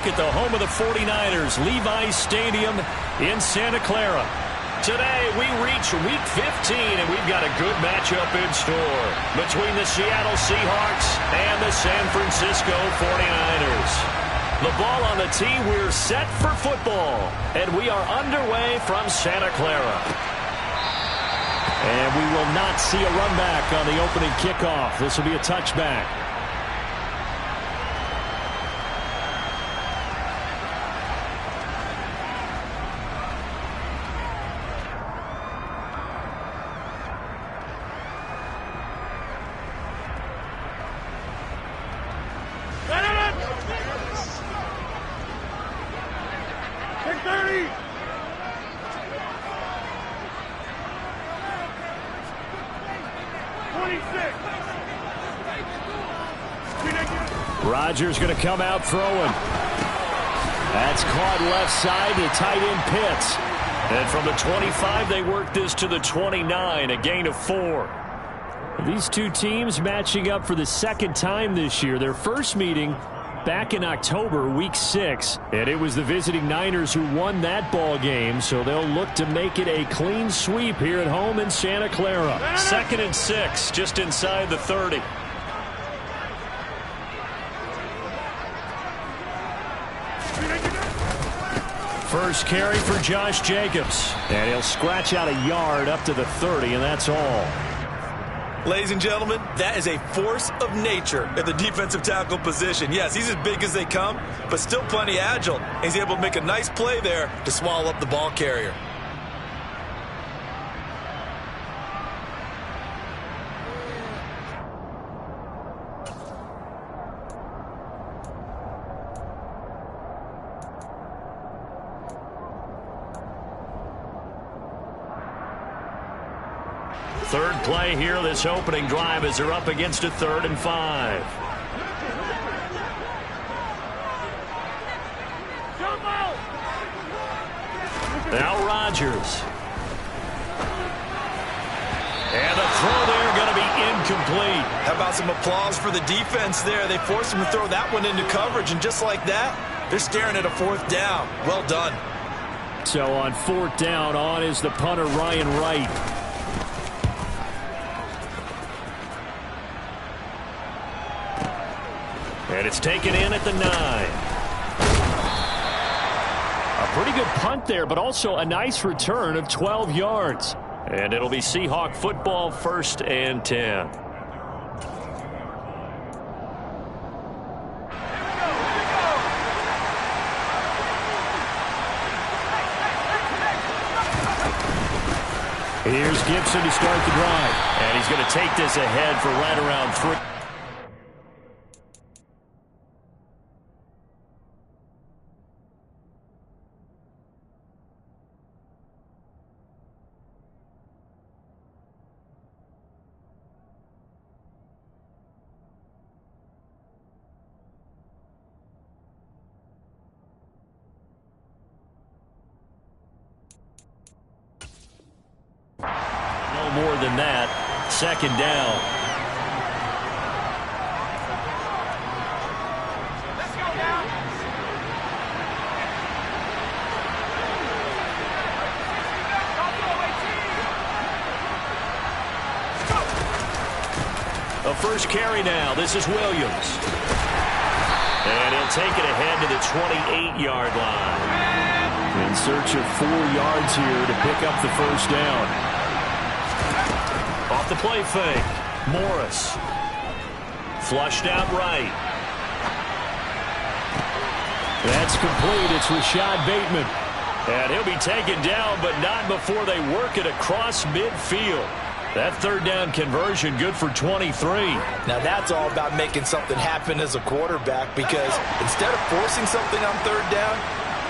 At the home of the 49ers, Levi's Stadium in Santa Clara. Today, we reach Week 15, and we've got a good matchup in store between the Seattle Seahawks and the San Francisco 49ers. The ball on the tee, we're set for football, and we are underway from Santa Clara. And we will not see a run back on the opening kickoff. This will be a touchback. Rodgers going to come out throwing. That's caught left side to tight end Pitts. And from the 25, they work this to the 29, a gain of 4. These two teams matching up for the second time this year. Their first meeting back in October, Week 6. And it was the visiting Niners who won that ball game, so they'll look to make it a clean sweep here at home in Santa Clara. 2nd and 6, just inside the 30. First carry for Josh Jacobs. And he'll scratch out a yard up to the 30, and that's all. Ladies and gentlemen, that is a force of nature at the defensive tackle position. Yes, he's as big as they come, but still plenty agile. He's able to make a nice play there to swallow up the ball carrier. Third play here, this opening drive, as they're up against a 3rd and 5. Now Rodgers. And the throw there going to be incomplete. How about some applause for the defense there? They forced him to throw that one into coverage, and just like that, they're staring at a 4th down. Well done. So on 4th down, on is the punter, Ryan Wright. And it's taken in at the 9. A pretty good punt there, but also a nice return of 12 yards. And it'll be Seahawk football, 1st and 10. Here's Gibson to start the drive. And he's going to take this ahead for right around 3. More than that. 2nd down. A first carry now. This is Williams. And he'll take it ahead to the 28-yard line. In search of 4 yards here to pick up the first down. Off the play fake. Morris. Flushed out right. That's complete. It's Rashad Bateman. And he'll be taken down, but not before they work it across midfield. That 3rd down conversion good for 23. Now that's all about making something happen as a quarterback, because instead of forcing something on 3rd down,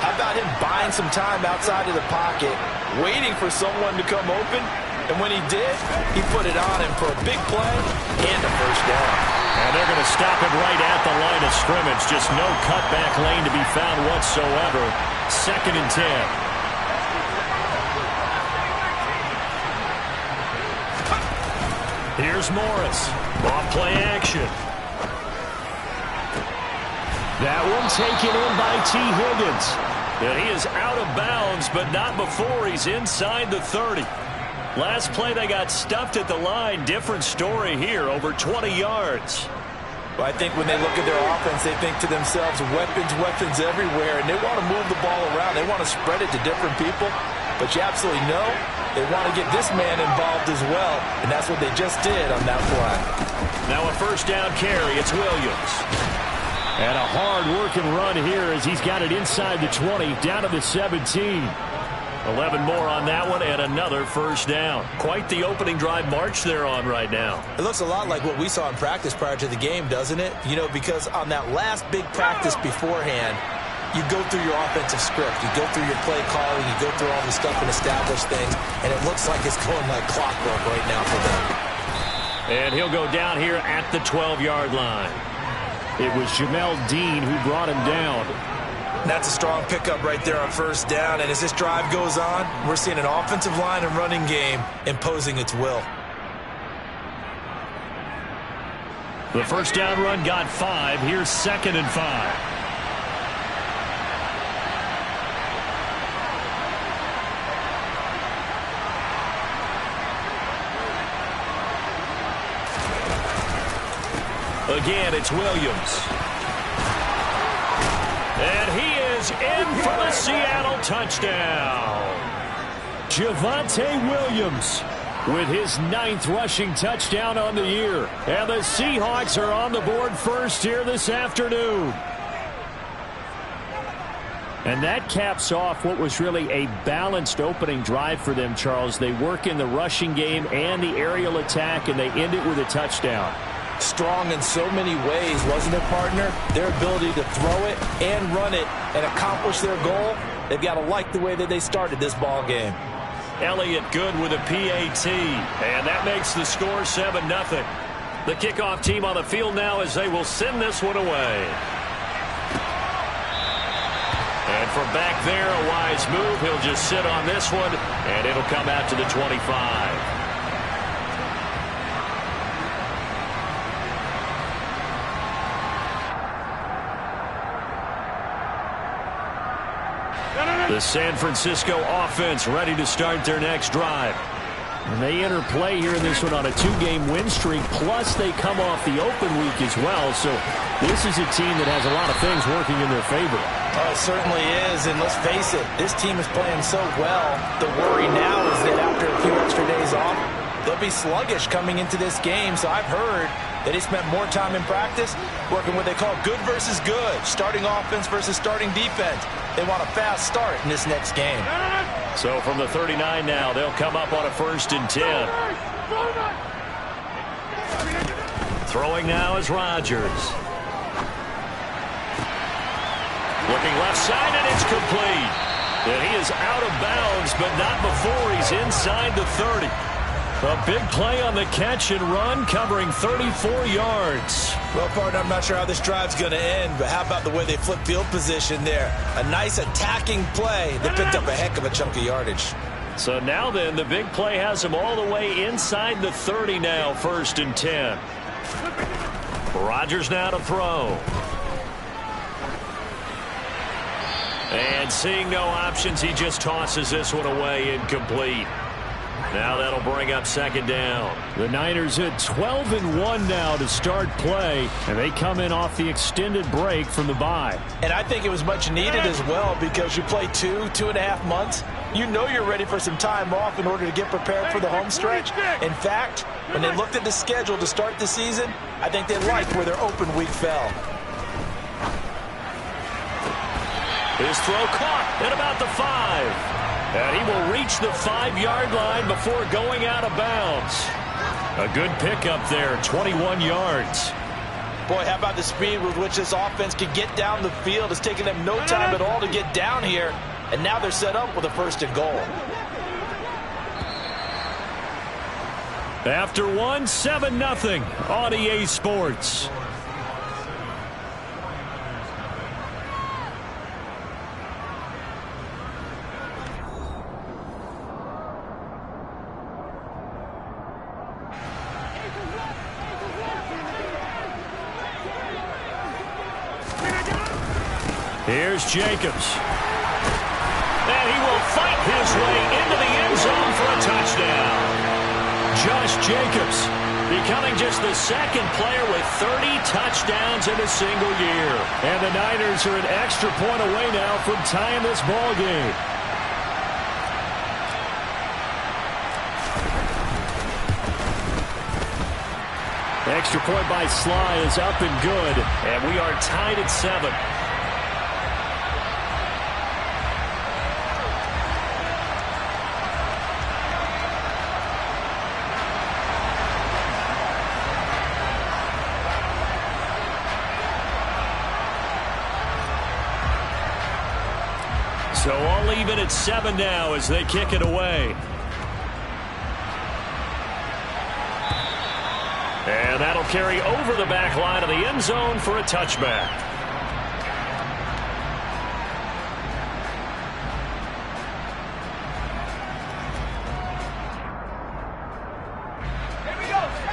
how about him buying some time outside of the pocket, waiting for someone to come open? And when he did, he put it on him for a big play and a first down. And they're going to stop him right at the line of scrimmage. Just no cutback lane to be found whatsoever. 2nd and 10. Here's Morris. Off play action. That one taken in by T. Higgins. And he is out of bounds, but not before he's inside the 30. Last play, they got stuffed at the line. Different story here, over 20 yards. Well, I think when they look at their offense, they think to themselves, weapons everywhere, and they want to move the ball around. They want to spread it to different people, but you absolutely know they want to get this man involved as well, and that's what they just did on that play. Now a first down carry. It's Williams. And a hard-working run here as he's got it inside the 20, down to the 17. 11 more on that one and another first down. Quite the opening drive march they're on right now. It looks a lot like what we saw in practice prior to the game, doesn't it? You know, because on that last big practice beforehand, you go through your offensive script. You go through your play calling. You go through all this stuff and establish things. And it looks like it's going like clockwork right now for them. And he'll go down here at the 12-yard line. It was Jamel Dean who brought him down. That's a strong pickup right there on first down. And as this drive goes on, we're seeing an offensive line and running game imposing its will. The first down run got 5. Here's 2nd and 5. Again, it's Williams. And he is in for the Seattle touchdown. Javonte Williams with his 9th rushing touchdown on the year. And the Seahawks are on the board first here this afternoon. And that caps off what was really a balanced opening drive for them, Charles. They work in the rushing game and the aerial attack, and they end it with a touchdown. Strong in so many ways, wasn't it, partner? Their ability to throw it and run it and accomplish their goal, they've got to like the way that they started this ball game. Elliott good with a PAT, and that makes the score 7-0. The kickoff team on the field now as they will send this one away. And from back there, a wise move. He'll just sit on this one, and it'll come out to the 25. The San Francisco offense ready to start their next drive. And they enter play here in this one on a 2-game win streak, plus they come off the open week as well. So this is a team that has a lot of things working in their favor. Oh, it certainly is, and let's face it, this team is playing so well. The worry now is that after a few extra days off, they'll be sluggish coming into this game. So I've heard that he spent more time in practice working what they call good versus good, starting offense versus starting defense. They want a fast start in this next game. So from the 39 now, they'll come up on a 1st and 10. Throwing now is Rodgers. Looking left side, and it's complete. And he is out of bounds, but not before he's inside the 30. A big play on the catch and run, covering 34 yards. Well, partner, I'm not sure how this drive's going to end, but how about the way they flip field position there? A nice attacking play that picked up a heck of a chunk of yardage. So now then, the big play has him all the way inside the 30 now, 1st and 10. Rodgers now to throw. And seeing no options, he just tosses this one away, incomplete. Now that'll bring up 2nd down. The Niners at 12-1 now to start play, and they come in off the extended break from the bye. And I think it was much needed as well, because you play 2.5 months. You know you're ready for some time off in order to get prepared for the home stretch. In fact, when they looked at the schedule to start the season, I think they liked where their open week fell. His throw caught at about the 5. And he will reach the 5-yard line before going out of bounds. A good pickup there, 21 yards. Boy, how about the speed with which this offense can get down the field? It's taken them no time at all to get down here. And now they're set up with a 1st and goal. After one, 7-0 on EA Sports. Here's Jacobs. And he will fight his way into the end zone for a touchdown. Josh Jacobs becoming just the second player with 30 touchdowns in a single year. And the Niners are an extra point away now from tying this ball game. Extra point by Sly is up and good, and we are tied at 7. So all even at 7 now as they kick it away. And that'll carry over the back line of the end zone for a touchback.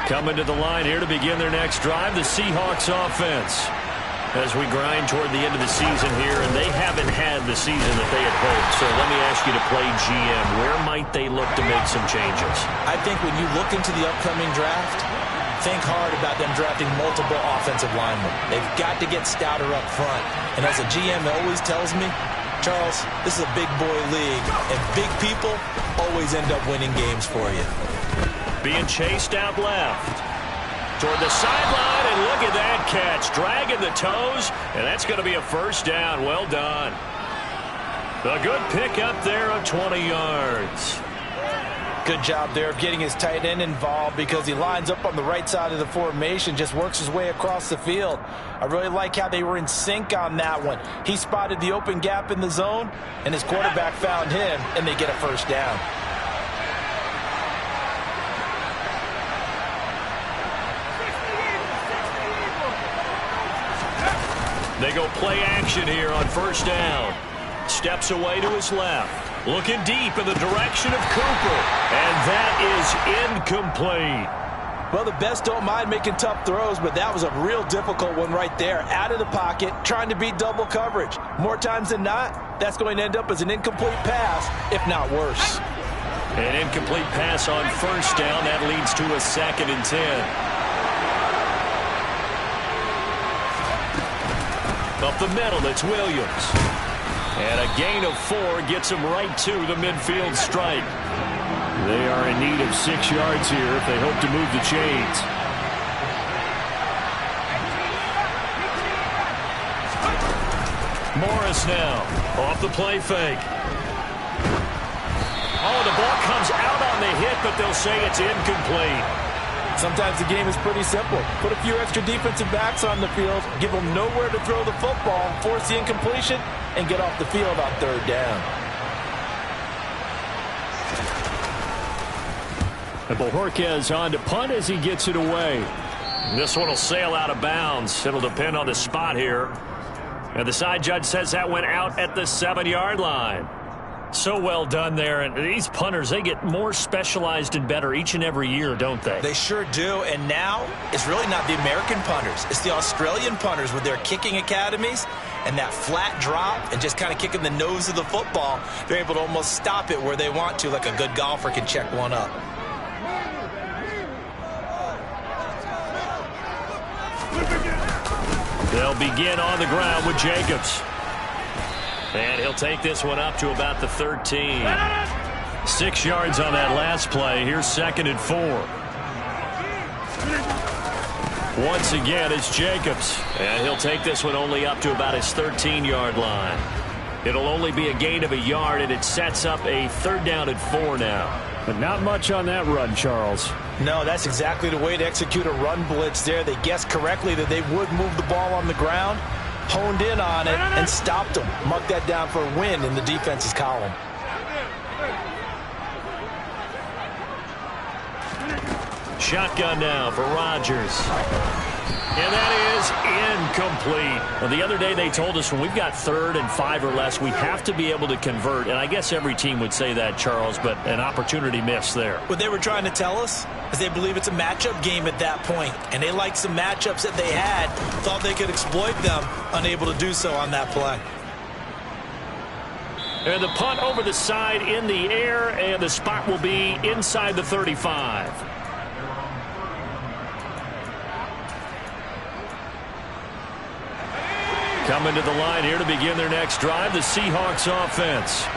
Coming to the line here to begin their next drive, the Seahawks offense. As we grind toward the end of the season here, and they haven't had the season that they had hoped. So let me ask you to play GM. Where might they look to make some changes? I think when you look into the upcoming draft, think hard about them drafting multiple offensive linemen. They've got to get stouter up front. And as a GM always tells me, Charles, this is a big boy league, and big people always end up winning games for you. Being chased out left. Toward the sideline, and look at that catch. Dragging the toes, and that's going to be a first down. Well done. A good pick up there of 20 yards. Good job there of getting his tight end involved because he lines up on the right side of the formation, just works his way across the field. I really like how they were in sync on that one. He spotted the open gap in the zone, and his quarterback found him, and they get a first down. They go play action here on first down. Steps away to his left. Looking deep in the direction of Cooper. And that is incomplete. Well, the best don't mind making tough throws, but that was a real difficult one right there. Out of the pocket, trying to beat double coverage. More times than not, that's going to end up as an incomplete pass, if not worse. An incomplete pass on first down. That leads to a 2nd and 10. Up the middle, it's Williams. And a gain of 4 gets him right to the midfield stripe. They are in need of 6 yards here if they hope to move the chains. Morris now off the play fake. Oh, the ball comes out on the hit, but they'll say it's incomplete. Sometimes the game is pretty simple. Put a few extra defensive backs on the field, give them nowhere to throw the football, force the incompletion, and get off the field on third down. And Bojorquez on to punt as he gets it away. This one will sail out of bounds. It'll depend on the spot here. And the side judge says that went out at the 7-yard line. So well done there. And these punters, they get more specialized and better each and every year, don't they? They sure do. And now it's really not the American punters. It's the Australian punters with their kicking academies and that flat drop and just kind of kicking the nose of the football. They're able to almost stop it where they want to, like a good golfer can check one up. They'll begin on the ground with Jacobs. And he'll take this one up to about the 13. 6 yards on that last play. Here's 2nd and 4. Once again, it's Jacobs. And he'll take this one only up to about his 13-yard line. It'll only be a gain of a yard, and it sets up a 3rd down and 4 now. But not much on that run, Charles. No, that's exactly the way to execute a run blitz there. They guessed correctly that they would move the ball on the ground, honed in on it, and stopped them. Marked that down for a win in the defense's column. Shotgun now for Rodgers. And that is incomplete. Well, the other day they told us when we've got 3rd and 5 or less, we have to be able to convert. And I guess every team would say that, Charles, but an opportunity missed there. What they were trying to tell us is they believe it's a matchup game at that point. And they liked some matchups that they had, thought they could exploit them, unable to do so on that play. And the punt over the side in the air, and the spot will be inside the 35. Coming to the line here to begin their next drive, the Seahawks offense.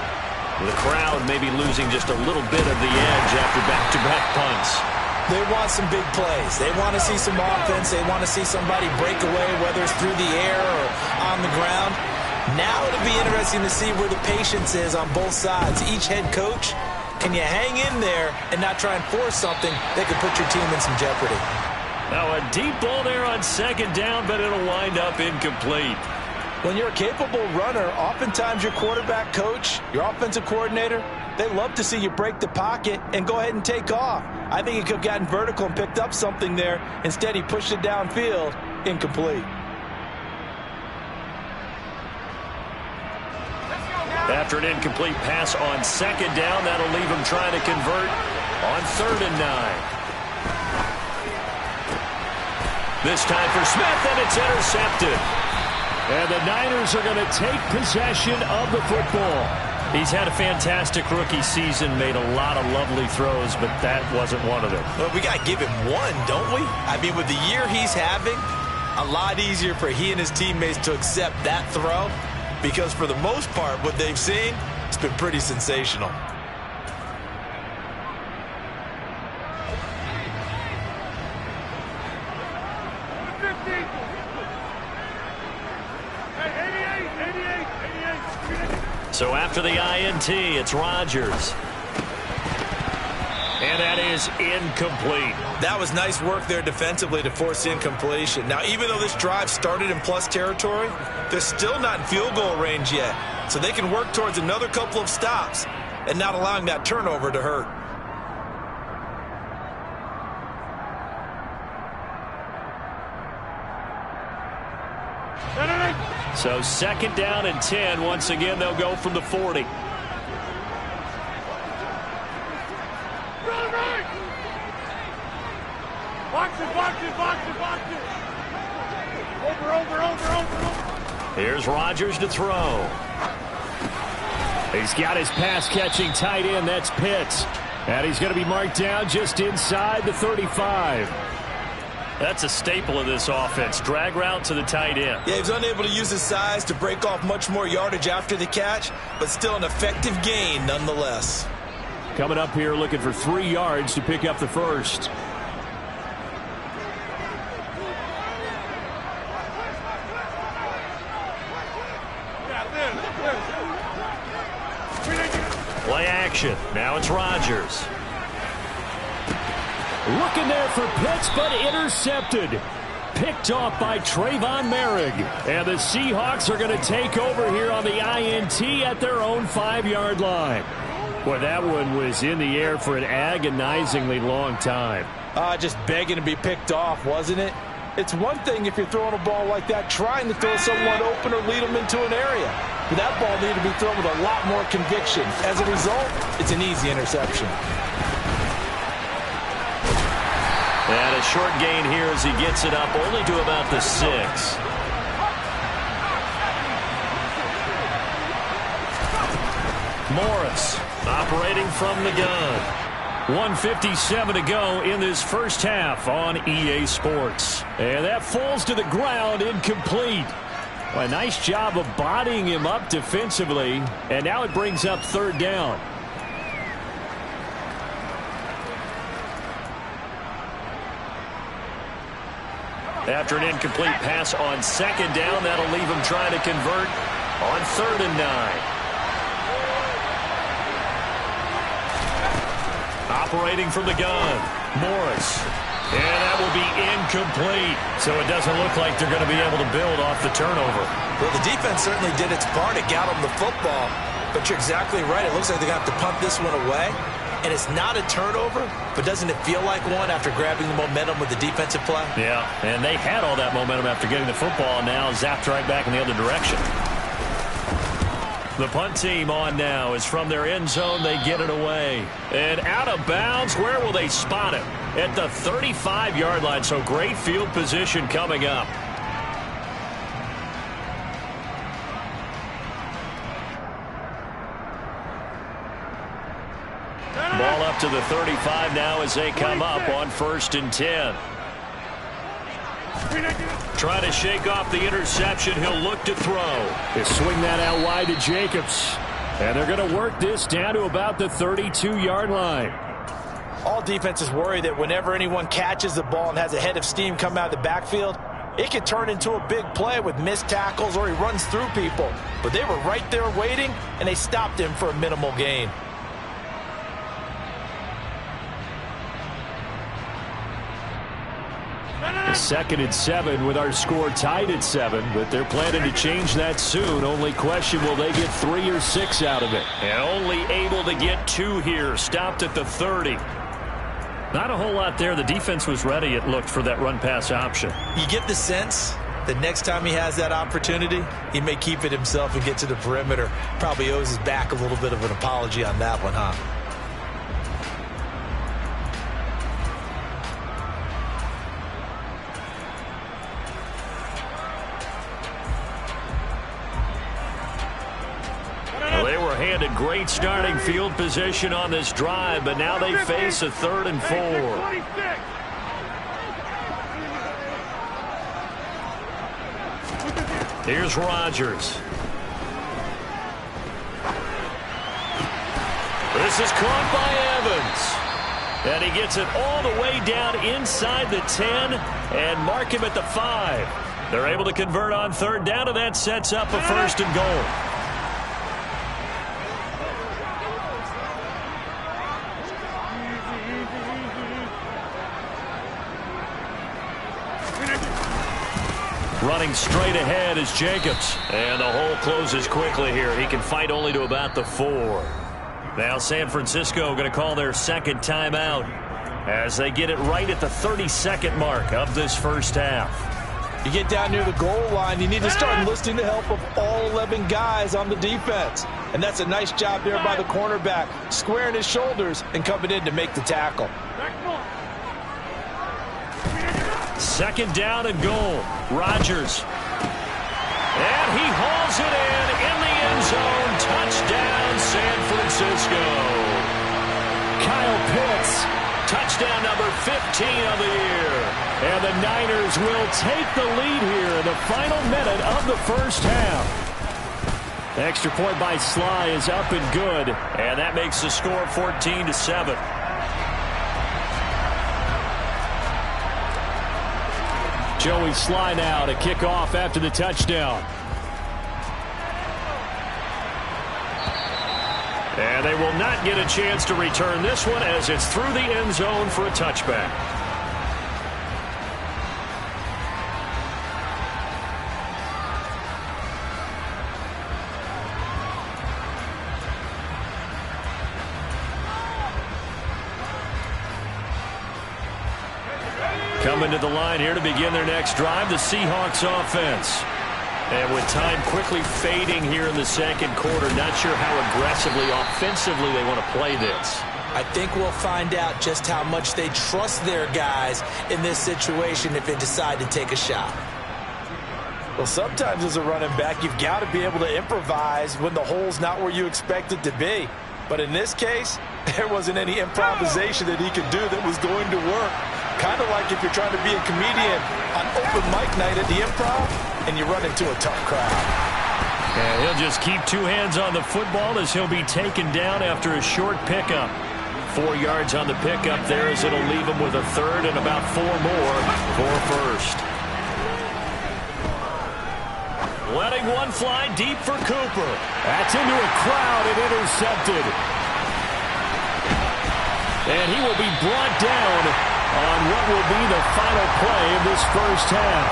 The crowd maybe losing just a little bit of the edge after back-to-back punts. They want some big plays. They want to see some offense. They want to see somebody break away, whether it's through the air or on the ground. Now it'll be interesting to see where the patience is on both sides. Each head coach, can you hang in there and not try and force something that could put your team in some jeopardy? Now a deep ball there on second down, but it'll wind up incomplete. When you're a capable runner, oftentimes your quarterback coach, your offensive coordinator, they love to see you break the pocket and go ahead and take off. I think he could have gotten vertical and picked up something there. Instead, he pushed it downfield, incomplete. After an incomplete pass on second down, that'll leave him trying to convert on 3rd and 9. This time for Smith, and it's intercepted. And the Niners are going to take possession of the football. He's had a fantastic rookie season, made a lot of lovely throws, but that wasn't one of them. Well, we got to give him one, don't we? I mean, with the year he's having, a lot easier for he and his teammates to accept that throw, because for the most part, what they've seen, it's been pretty sensational. So after the INT, it's Rodgers. And that is incomplete. That was nice work there defensively to force the incompletion. Now, even though this drive started in plus territory, they're still not in field goal range yet. So they can work towards another couple of stops and not allowing that turnover to hurt. So 2nd down and 10. Once again, they'll go from the 40. Here's Rodgers to throw. He's got his pass-catching tight end. That's Pitts. And he's going to be marked down just inside the 35. That's a staple of this offense. Drag route to the tight end. Yeah, he was unable to use his size to break off much more yardage after the catch, but still an effective gain nonetheless. Coming up here looking for 3 yards to pick up the first. Play action. Now it's Rodgers. Looking there for Pitts, but intercepted. Picked off by Trayvon Merrick. And the Seahawks are going to take over here on the INT at their own 5-yard line. Boy, that one was in the air for an agonizingly long time. Just begging to be picked off, wasn't it? It's one thing if you're throwing a ball like that, trying to throw someone open or lead them into an area. But that ball needed to be thrown with a lot more conviction. As a result, it's an easy interception. And a short gain here as he gets it up only to about the 6. Morris operating from the gun. 1:57 to go in this first half on EA Sports. And that falls to the ground, incomplete. Well, a nice job of bodying him up defensively. And now it brings up 3rd down. After an incomplete pass on 2nd down, that'll leave him trying to convert on 3rd and 9. Operating from the gun, Morris. And that will be incomplete. So it doesn't look like they're going to be able to build off the turnover. Well, the defense certainly did its part. It got them the football. But you're exactly right. It looks like they're going to have to punt this one away. And it's not a turnover, but doesn't it feel like one after grabbing the momentum with the defensive play? Yeah, and they had all that momentum after getting the football, and now zapped right back in the other direction. The punt team on now is from their end zone. They get it away. And out of bounds, where will they spot it? At the 35-yard line, so great field position coming up. to the 35 now as they come up on 1st and 10. Trying to shake off the interception. He'll look to throw. They swing that out wide to Jacobs. And they're going to work this down to about the 32-yard line. All defenses worry that whenever anyone catches the ball and has a head of steam come out of the backfield, it can turn into a big play with missed tackles or he runs through people. But they were right there waiting, and they stopped him for a minimal gain. Second and 7 with our score tied at 7, but they're planning to change that soon. Only question, will they get 3 or 6 out of it? And only able to get 2 here. Stopped at the 30. Not a whole lot there. The defense was ready, it looked, for that run-pass option. You get the sense that next time he has that opportunity, he may keep it himself and get to the perimeter. Probably owes his back a little bit of an apology on that one, huh? Handed great starting field position on this drive, but now they face a 3rd and 4. Here's Rodgers. This is caught by Evans. And he gets it all the way down inside the 10 and mark him at the 5. They're able to convert on 3rd down, and that sets up a 1st and goal. Running straight ahead is Jacobs. And the hole closes quickly here. He can fight only to about the 4. Now San Francisco going to call their 2nd timeout as they get it right at the 32nd mark of this first half. You get down near the goal line, you need to start enlisting the help of all 11 guys on the defense. And that's a nice job there by the cornerback, squaring his shoulders and coming in to make the tackle. 2nd down and goal. Rodgers. And he hauls it in the end zone. Touchdown, San Francisco. Kyle Pitts. Touchdown number 15 of the year. And the Niners will take the lead here in the final minute of the first half. The extra point by Sly is up and good. And that makes the score 14-7. Joey Sly now to kick off after the touchdown. And they will not get a chance to return this one as it's through the end zone for a touchback. Coming to the line here to begin their next drive, the Seahawks offense. And with time quickly fading here in the 2nd quarter, not sure how aggressively, offensively they want to play this. I think we'll find out just how much they trust their guys in this situation if they decide to take a shot. Well, sometimes as a running back, you've got to be able to improvise when the hole's not where you expect it to be. But in this case, there wasn't any improvisation that he could do that was going to work. Kind of like if you're trying to be a comedian on open mic night at the Improv and you run into a tough crowd. And he'll just keep 2 hands on the football as he'll be taken down after a short pickup. 4 yards on the pickup there as it'll leave him with a 3rd and about 4 more for 1st. Letting one fly deep for Cooper. That's into a crowd and intercepted. And he will be brought down on what will be the final play of this first half.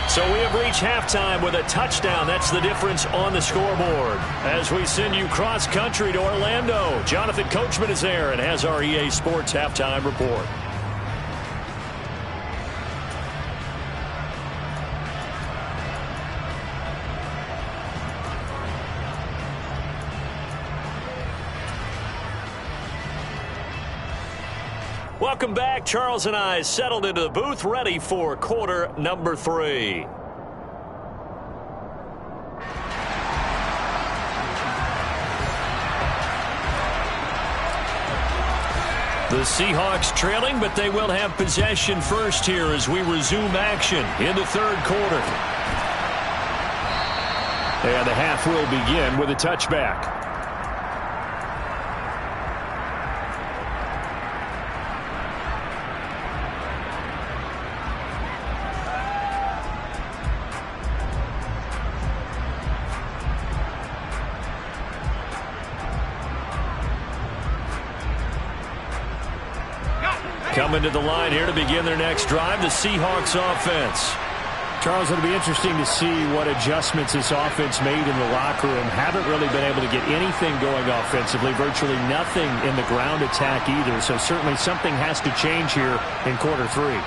So we have reached halftime with a touchdown. That's the difference on the scoreboard. As we send you cross-country to Orlando, Jonathan Coachman is there and has our EA Sports halftime report. Welcome back. Charles and I settled into the booth, ready for quarter number 3. The Seahawks trailing, but they will have possession first here as we resume action in the third quarter. And the half will begin with a touchback. Coming to the line here to begin their next drive, the Seahawks offense. Charles, it'll be interesting to see what adjustments this offense made in the locker room. Haven't really been able to get anything going offensively, virtually nothing in the ground attack either. So certainly something has to change here in quarter three.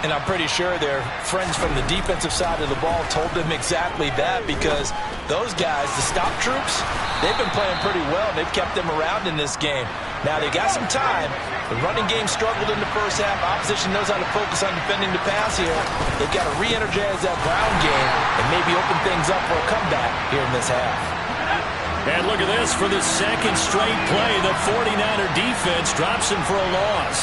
And I'm pretty sure their friends from the defensive side of the ball told them exactly that, because those guys, the stop troops, they've been playing pretty well, and they've kept them around in this game. Now, they got some time. The running game struggled in the first half. Opposition knows how to focus on defending the pass here. They've got to re-energize that ground game and maybe open things up for a comeback here in this half. And look at this. For the second straight play, the 49er defense drops him for a loss.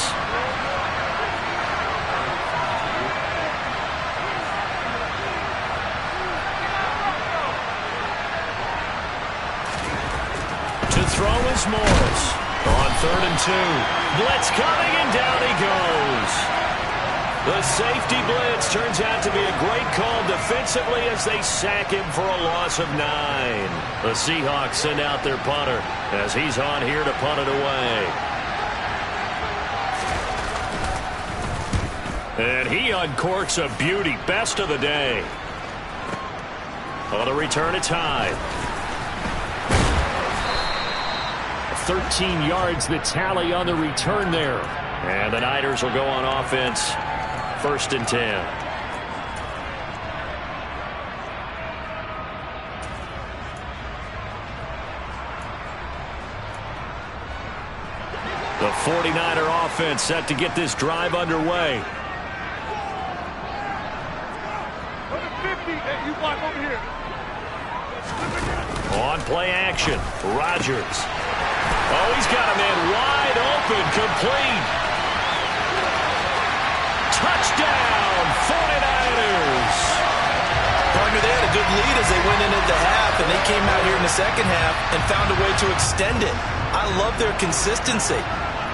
To throw is Morris. On 3rd and 2. Blitz coming, and down he goes. The safety blitz turns out to be a great call defensively as they sack him for a loss of 9. The Seahawks send out their punter as he's on here to punt it away. And he uncorks a beauty. Best of the day. On the return, it's Hyde. 13 yards the tally on the return there. And the Niners will go on offense. 1st and 10. The 49er offense set to get this drive underway. On play action, Rodgers. Oh, he's got a man wide open, complete. Touchdown, 49ers. Partner, they had a good lead as they went into the half, and they came out here in the second half and found a way to extend it. I love their consistency.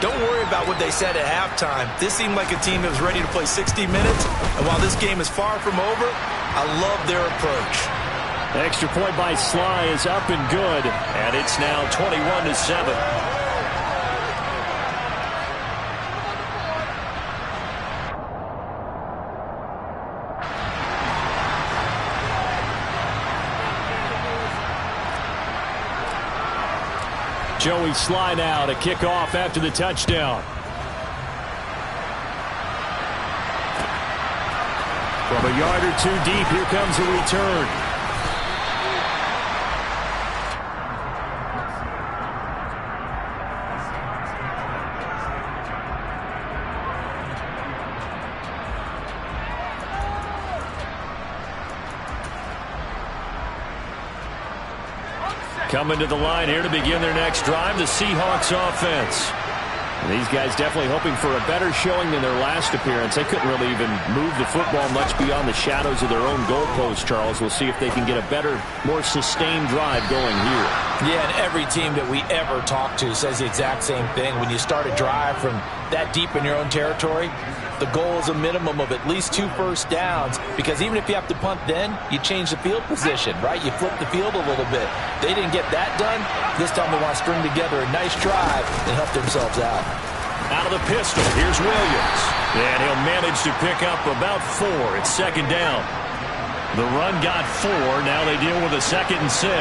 Don't worry about what they said at halftime. This seemed like a team that was ready to play 60 minutes, and while this game is far from over, I love their approach. Extra point by Sly is up and good, and it's now 21-7. Joey Sly now to kick off after the touchdown. From a yard or two deep, here comes a return. Coming to the line here to begin their next drive, the Seahawks offense. And these guys definitely hoping for a better showing than their last appearance. They couldn't really even move the football much beyond the shadows of their own goalpost, Charles. We'll see if they can get a better, more sustained drive going here. Yeah, and every team that we ever talk to says the exact same thing. When you start a drive from that deep in your own territory, the goal is a minimum of at least 2 first downs, because even if you have to punt then, you change the field position, right? You flip the field a little bit. They didn't get that done. This time they want to string together a nice drive and help themselves out. Out of the pistol, here's Williams. And he'll manage to pick up about 4. It's 2nd down. The run got 4. Now they deal with a 2nd and 6.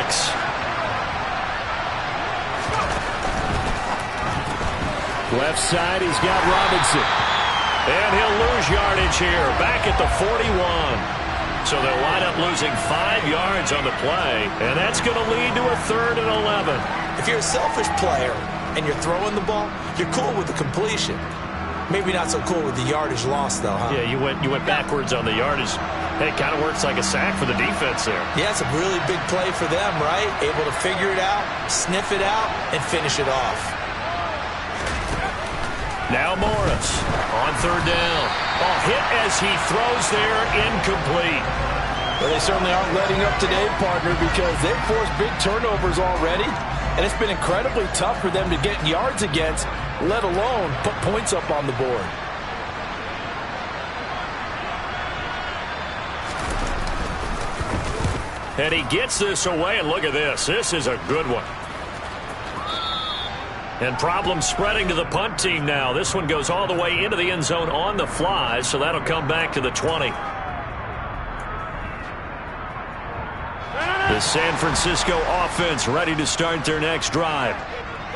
Left side, he's got Robinson. And he'll lose yardage here, back at the 41. So they'll wind up losing 5 yards on the play, and that's going to lead to a 3rd and 11. If you're a selfish player and you're throwing the ball, you're cool with the completion. Maybe not so cool with the yardage loss, though, huh? Yeah, you went backwards on the yardage. Hey, it kind of works like a sack for the defense there. Yeah, it's a really big play for them, right? Able to figure it out, sniff it out, and finish it off. Now Morris on third down. Oh, hit as he throws there, incomplete. Well, they certainly aren't letting up today, partner, because they've forced big turnovers already, and it's been incredibly tough for them to get yards against, let alone put points up on the board. And he gets this away, and look at this. This is a good one. And problems spreading to the punt team now. This one goes all the way into the end zone on the fly, so that'll come back to the 20. The San Francisco offense ready to start their next drive.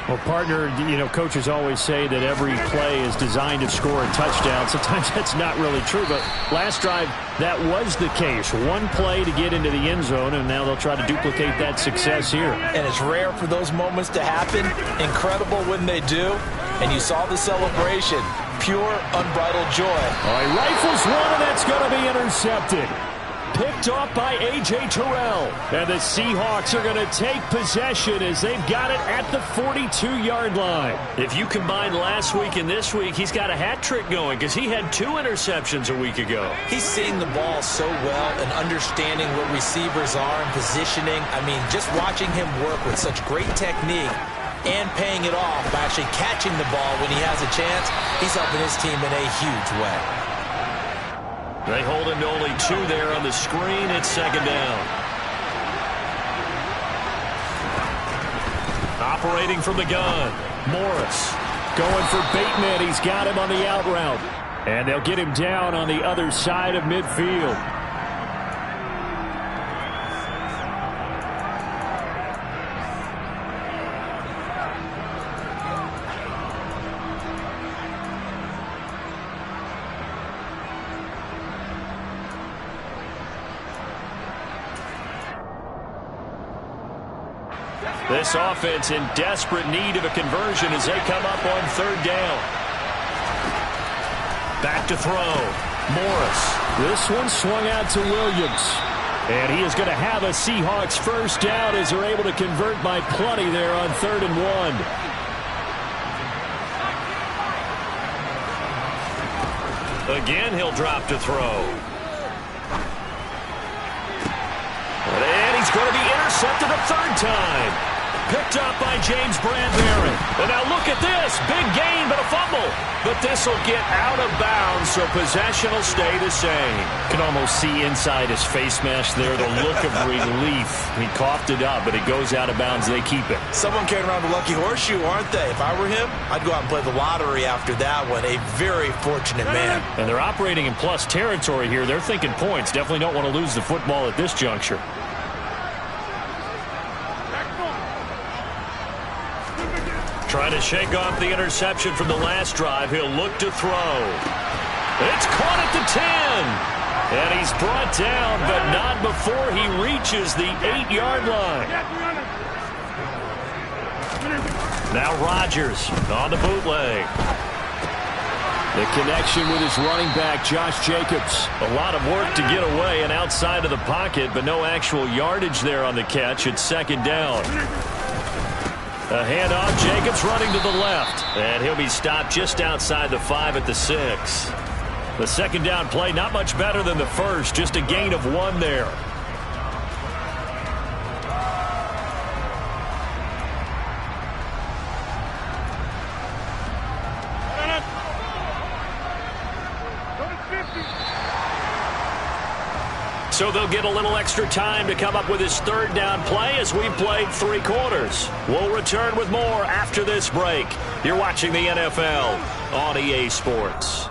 Well, partner, coaches always say that every play is designed to score a touchdown. Sometimes that's not really true, but last drive, that was the case. One play to get into the end zone, and now they'll try to duplicate that success here. And it's rare for those moments to happen. Incredible when they do. And you saw the celebration. Pure, unbridled joy. Oh, he rifles one, and that's going to be intercepted. Picked off by A.J. Terrell. And the Seahawks are going to take possession as they've got it at the 42-yard line. If you combine last week and this week, he's got a hat trick going because he had 2 interceptions a week ago. He's seeing the ball so well and understanding what receivers are and positioning. I mean, just watching him work with such great technique and paying it off by actually catching the ball when he has a chance, he's helping his team in a huge way. They hold him to only 2 there on the screen. It's second down. Operating from the gun, Morris. Going for Bateman. He's got him on the out route. And they'll get him down on the other side of midfield. This offense in desperate need of a conversion as they come up on third down. Back to throw. Morris. This one swung out to Williams. And he is going to have a Seahawks first down as they're able to convert by plenty there on 3rd and 1. Again, he'll drop to throw. And he's going to be intercepted a 3rd time. Picked up by James Bradbury. And now look at this. Big gain, but a fumble. But this will get out of bounds, so possession will stay the same. You can almost see inside his face mask there the look of relief. He coughed it up, but it goes out of bounds. They keep it. Someone carrying around the lucky horseshoe, aren't they? If I were him, I'd go out and play the lottery after that one. A very fortunate man. And they're operating in plus territory here. They're thinking points. Definitely don't want to lose the football at this juncture. Trying to shake off the interception from the last drive. He'll look to throw. It's caught at the 10. And he's brought down, but not before he reaches the 8-yard line. Now Rodgers on the bootleg. The connection with his running back, Josh Jacobs. A lot of work to get away and outside of the pocket, but no actual yardage there on the catch. It's second down. A handoff, Jacobs running to the left. And he'll be stopped just outside the 5 at the 6. The second down play, not much better than the first, just a gain of 1 there. So they'll get a little extra time to come up with his 3rd down play as we've played 3 quarters. We'll return with more after this break. You're watching the NFL on EA Sports.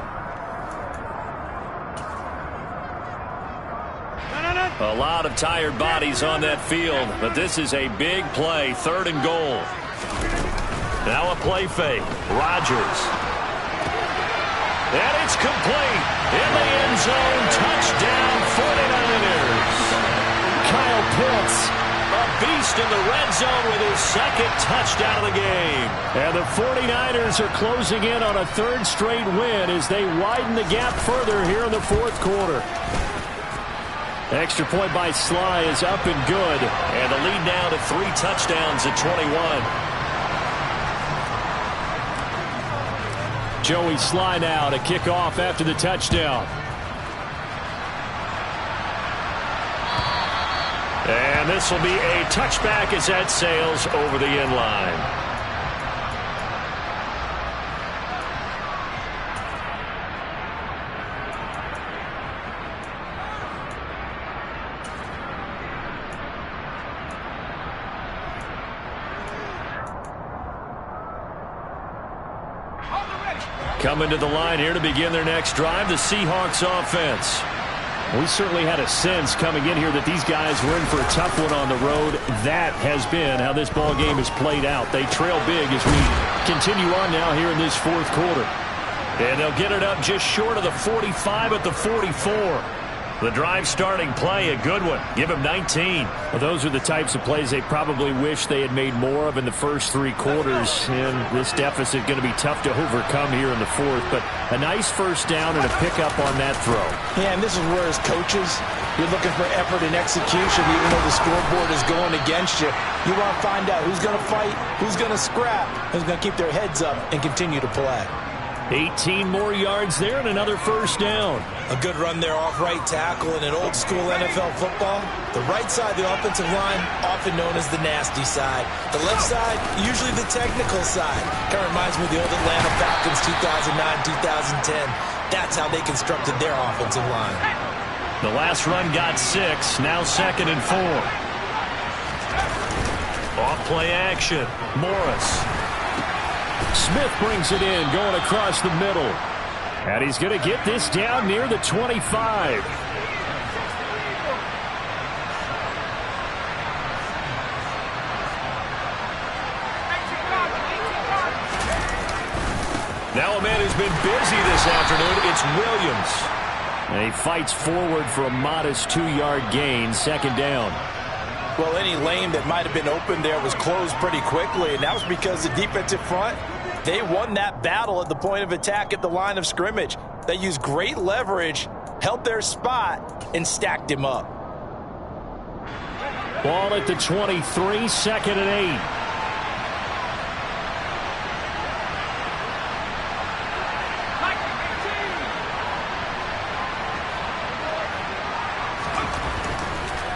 A lot of tired bodies on that field, but this is a big play, 3rd and goal. Now a play fake. Rodgers. And it's complete. In the end zone, touchdown 49ers. Kyle Pitts, a beast in the red zone with his 2nd touchdown of the game. And the 49ers are closing in on a 3rd straight win as they widen the gap further here in the 4th quarter. Extra point by Sly is up and good. And the lead now to 3 touchdowns at 21. Joey Sly now to kick off after the touchdown. And this will be a touchback as that sails over the end line. Coming to the line here to begin their next drive, the Seahawks offense. We certainly had a sense coming in here that these guys were in for a tough one on the road. That has been how this ball game has played out. They trail big as we continue on now here in this fourth quarter. And they'll get it up just short of the 45 at the 44. The drive starting play, a good one. Give him 19. Well, those are the types of plays they probably wish they had made more of in the first three quarters. And this deficit going to be tough to overcome here in the fourth. But a nice first down and a pickup on that throw. Yeah, and this is where as coaches, you're looking for effort and execution. Even though the scoreboard is going against you, you want to find out who's going to fight, who's going to scrap, who's going to keep their heads up and continue to play. 18 more yards there and another first down. A good run there off right tackle in an old-school NFL football. The right side of the offensive line, often known as the nasty side. The left side, usually the technical side. Kind of reminds me of the old Atlanta Falcons 2009-2010. That's how they constructed their offensive line. The last run got 6, now 2nd and 4. Off-play action, Morris. Smith brings it in, going across the middle. And he's going to get this down near the 25. Now a man who's been busy this afternoon, it's Williams. And he fights forward for a modest 2-yard gain, 2nd down. Well, any lane that might have been open there was closed pretty quickly, and that was because the defensive front, they won that battle at the point of attack at the line of scrimmage. They used great leverage, held their spot, and stacked him up. Ball at the 23, 2nd and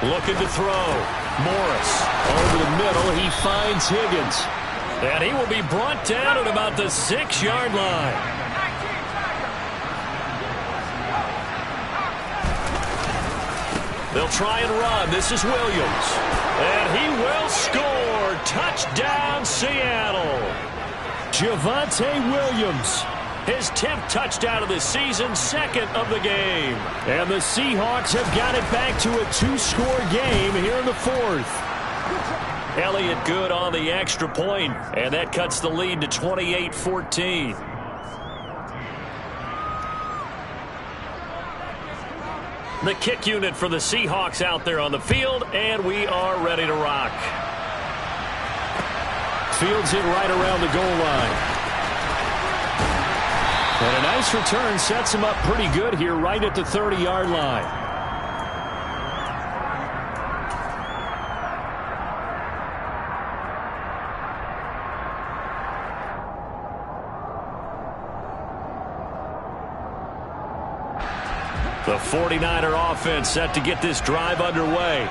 8. Looking to throw. Morris over the middle. He finds Higgins. And he will be brought down at about the 6-yard line. They'll try and run. This is Williams. And he will score. Touchdown, Seattle. Javonte Williams. His 10th touchdown of the season, 2nd of the game. And the Seahawks have got it back to a 2-score game here in the 4th. Elliott good on the extra point, and that cuts the lead to 28-14. The kick unit for the Seahawks out there on the field, and we are ready to rock. Fields it right around the goal line. And a nice return sets him up pretty good here right at the 30-yard line. The 49er offense set to get this drive underway.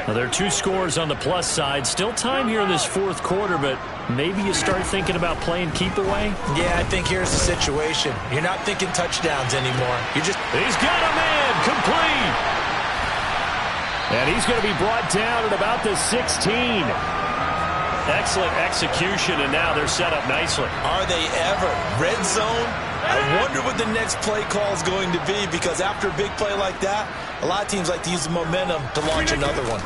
Now, there are 2 scores on the plus side. Still time here in this 4th quarter, but maybe you start thinking about playing keep away? Yeah, I think here's the situation. You're not thinking touchdowns anymore. You're just... He's got a man complete. And he's going to be brought down at about the 16. Excellent execution, and now they're set up nicely. Are they ever? Red zone? I wonder what the next play call is going to be, because after a big play like that, a lot of teams like to use the momentum to launch another one.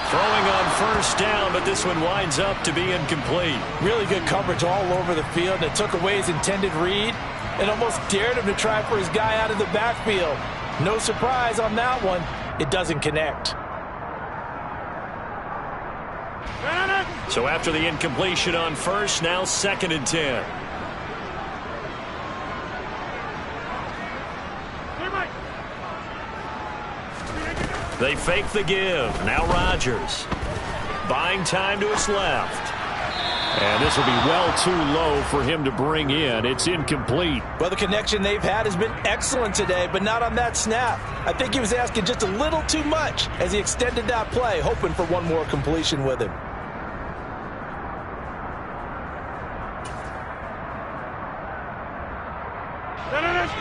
Throwing on first down, but this one winds up to be incomplete. Really good coverage all over the field, and it took away his intended read and almost dared him to try for his guy out of the backfield. No surprise on that one. It doesn't connect. So after the incompletion on first, now 2nd and 10. They fake the give. Now Rodgers. Buying time to his left. And this will be well too low for him to bring in. It's incomplete. Well, the connection they've had has been excellent today, but not on that snap. I think he was asking just a little too much as he extended that play, hoping for one more completion with him.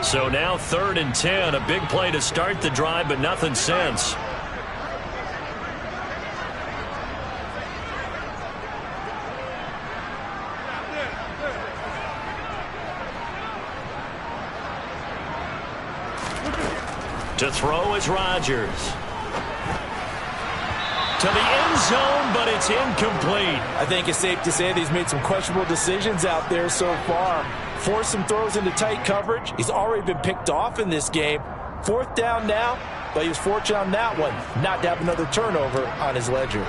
So now 3rd and 10. A big play to start the drive, but nothing since. To throw is Rodgers. To the end zone, but it's incomplete. I think it's safe to say that he's made some questionable decisions out there so far. Forced some throws into tight coverage. He's already been picked off in this game. 4th down now, but he was fortunate on that one not to have another turnover on his ledger.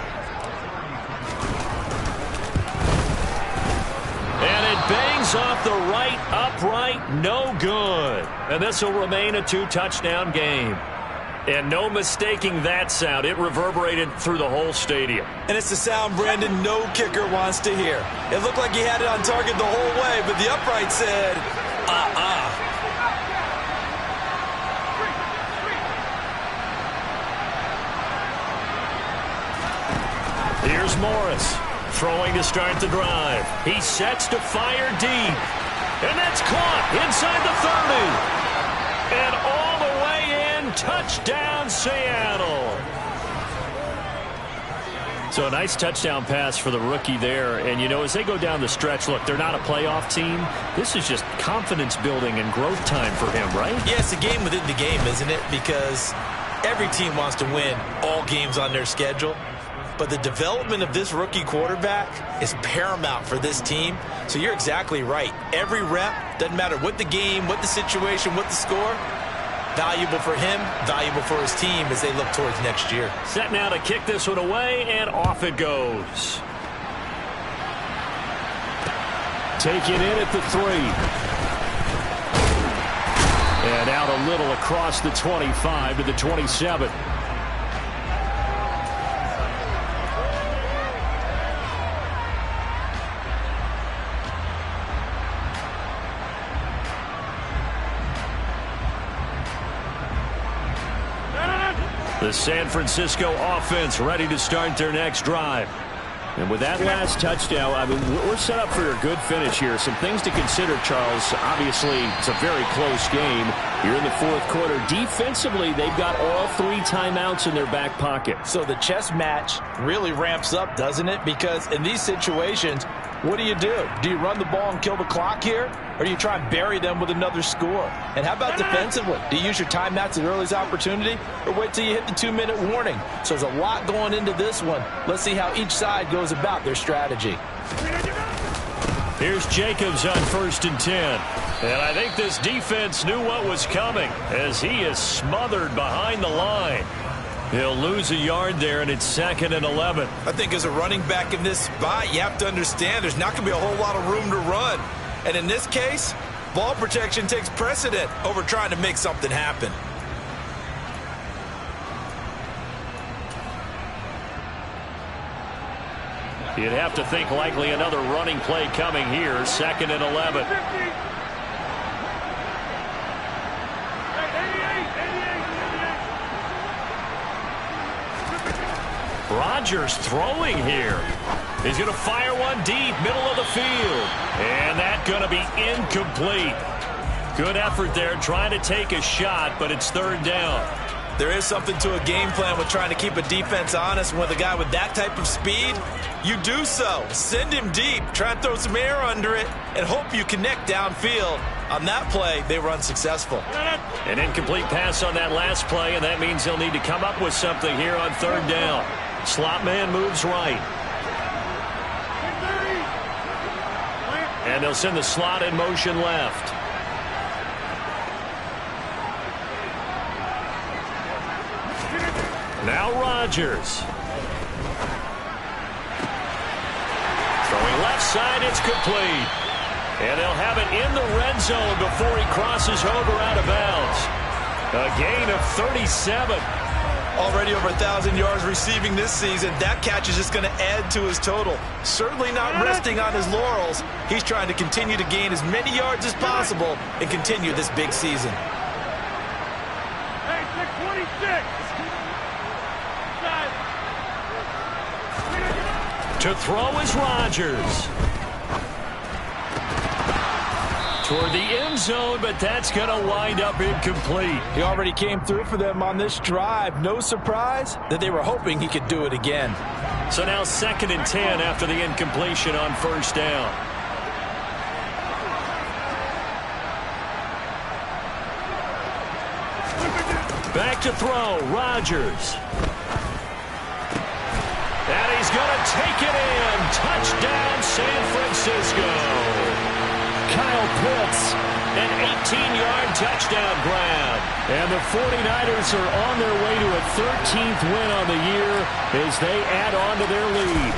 And it bangs off the right upright, no good. And this will remain a 2-touchdown game. And no mistaking that sound. It reverberated through the whole stadium. And it's the sound, Brandon, no kicker wants to hear. It looked like he had it on target the whole way, but the upright said, Here's Morris, throwing to start the drive. He sets to fire deep. And that's caught inside the 30. And all the way in, touchdown Seattle. So a nice touchdown pass for the rookie there. And, you know, as they go down the stretch, look, they're not a playoff team. This is just confidence building and growth time for him, right? Yeah, it's a game within the game, isn't it? Because every team wants to win all games on their schedule. But the development of this rookie quarterback is paramount for this team. So you're exactly right. Every rep, doesn't matter what the game, what the situation, what the score, valuable for him, valuable for his team as they look towards next year. Set now to kick this one away, and off it goes. Taken in at the 3. And out a little across the 25 to the 27. The San Francisco offense ready to start their next drive. And with that last touchdown, I mean, we're set up for a good finish here. Some things to consider, Charles. Obviously, it's a very close game. You're in the 4th quarter. Defensively, they've got all 3 timeouts in their back pocket. So the chess match really ramps up, doesn't it? Because in these situations, what do? Do you run the ball and kill the clock here? Or do you try and bury them with another score? And how about defensively? Do you use your timeouts at earliest opportunity? Or wait till you hit the 2-minute warning? So there's a lot going into this one. Let's see how each side goes about their strategy. Here's Jacobs on 1st and 10. And I think this defense knew what was coming as he is smothered behind the line. He'll lose a yard there, and it's 2nd and 11. I think as a running back in this spot, you have to understand there's not going to be a whole lot of room to run. And in this case, ball protection takes precedent over trying to make something happen. You'd have to think likely another running play coming here, 2nd and 11. Rodgers throwing here. He's going to fire one deep, middle of the field. And that's going to be incomplete. Good effort there, trying to take a shot, but it's 3rd down. There is something to a game plan with trying to keep a defense honest. With a guy with that type of speed, you do so. Send him deep, try and throw some air under it, and hope you connect downfield. On that play, they run successful. An incomplete pass on that last play, and that means they'll need to come up with something here on 3rd down. Slot man moves right. And they'll send the slot in motion left. Now Rodgers. Throwing left side, it's complete. And they'll have it in the red zone before he crosses over out of bounds. A gain of 37. Already over 1,000 yards receiving this season. That catch is just going to add to his total. Certainly not resting on his laurels. He's trying to continue to gain as many yards as possible and continue this big season. Hey, 626. To throw is Rodgers. Toward the end zone, but that's going to wind up incomplete. He already came through for them on this drive. No surprise that they were hoping he could do it again. So now 2nd and 10 after the incompletion on 1st down. Back to throw, Rodgers. And he's going to take it in. Touchdown, San Francisco. Kyle Pitts, an 18-yard touchdown grab. And the 49ers are on their way to a 13th win on the year as they add on to their lead.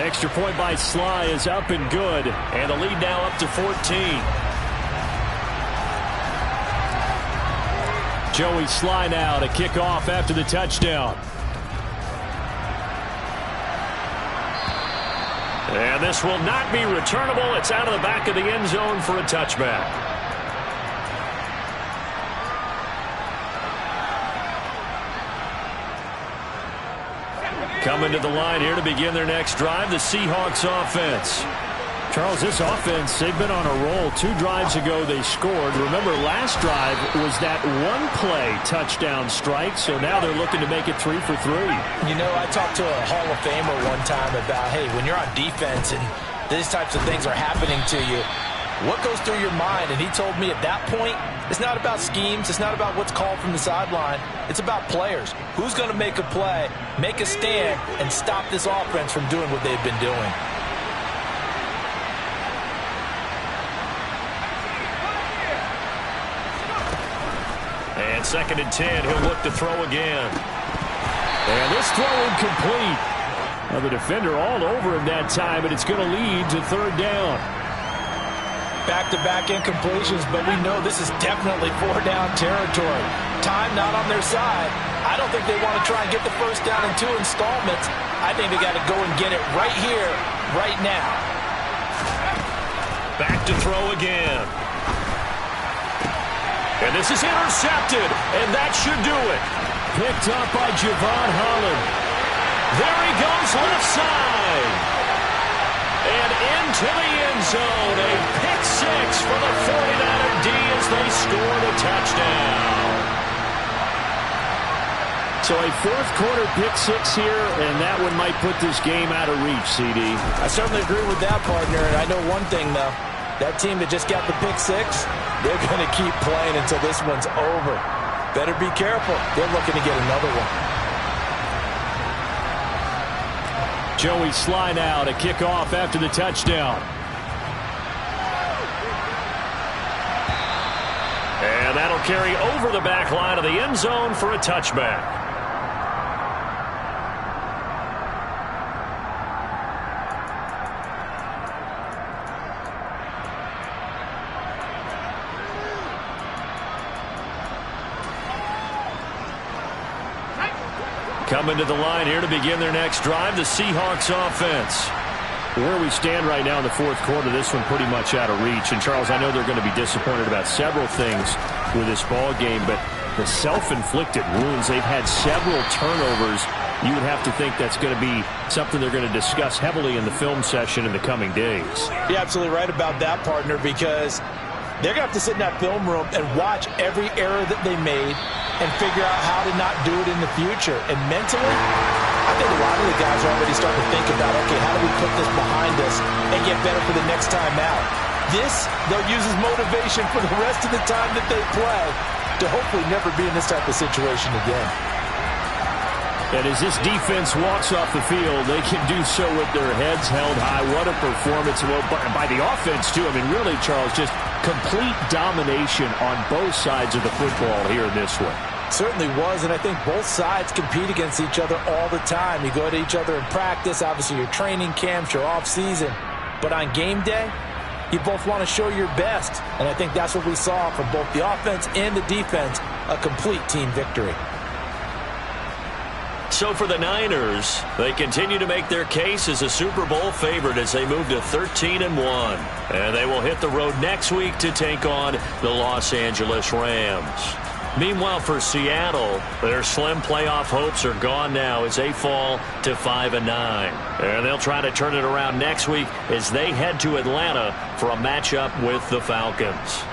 Extra point by Sly is up and good. And the lead now up to 14. Joey Sly now to kick off after the touchdown. And this will not be returnable. It's out of the back of the end zone for a touchback. Coming to the line here to begin their next drive, the Seahawks offense. Charles, this offense, they've been on a roll. 2 drives ago, they scored. Remember, last drive was that one-play touchdown strike, so now they're looking to make it 3 for 3. You know, I talked to a Hall of Famer one time about, hey, when you're on defense and these types of things are happening to you, what goes through your mind? And he told me at that point, it's not about schemes. It's not about what's called from the sideline. It's about players. Who's going to make a play, make a stand, and stop this offense from doing what they've been doing? And 2nd and 10, he'll look to throw again. And this throw incomplete. Now the defender all over him that time, and it's going to lead to 3rd down. Back-to-back incompletions, but we know this is definitely 4-down territory. Time not on their side. I don't think they want to try and get the 1st down in 2 installments. I think they got to go and get it right here, right now. Back to throw again. And this is intercepted, and that should do it. Picked up by Javon Holland. There he goes left side. And into the end zone, a pick 6 for the 49er D as they score the touchdown. So a 4th quarter pick 6 here, and that one might put this game out of reach, CD. I certainly agree with that, partner, and I know one thing, though. That team that just got the pick 6, they're going to keep playing until this one's over. Better be careful. They're looking to get another one. Joey Sly now to kick off after the touchdown. And that'll carry over the back line of the end zone for a touchback. Coming to the line here to begin their next drive, the Seahawks offense. Where we stand right now in the 4th quarter, this one pretty much out of reach. And, Charles, I know they're going to be disappointed about several things with this ball game, but the self-inflicted wounds, they've had several turnovers. You would have to think that's going to be something they're going to discuss heavily in the film session in the coming days. You're absolutely right about that, partner, because they're going to have to sit in that film room and watch every error that they made and figure out how to not do it in the future. And mentally, I think a lot of the guys are already starting to think about, okay, how do we put this behind us and get better for the next time out? This, they'll use as motivation for the rest of the time that they play to hopefully never be in this type of situation again. And as this defense walks off the field, they can do so with their heads held high. What a performance. Well, by the offense, too. I mean, really, Charles, just complete domination on both sides of the football here in this one. Certainly was, and I think both sides compete against each other all the time. You go to each other in practice. Obviously, your training camps, your off-season. But on game day, you both want to show your best. And I think that's what we saw from both the offense and the defense, a complete team victory. So for the Niners, they continue to make their case as a Super Bowl favorite as they move to 13-1. And they will hit the road next week to take on the Los Angeles Rams. Meanwhile, for Seattle, their slim playoff hopes are gone now as they fall to 5-9. And they'll try to turn it around next week as they head to Atlanta for a matchup with the Falcons.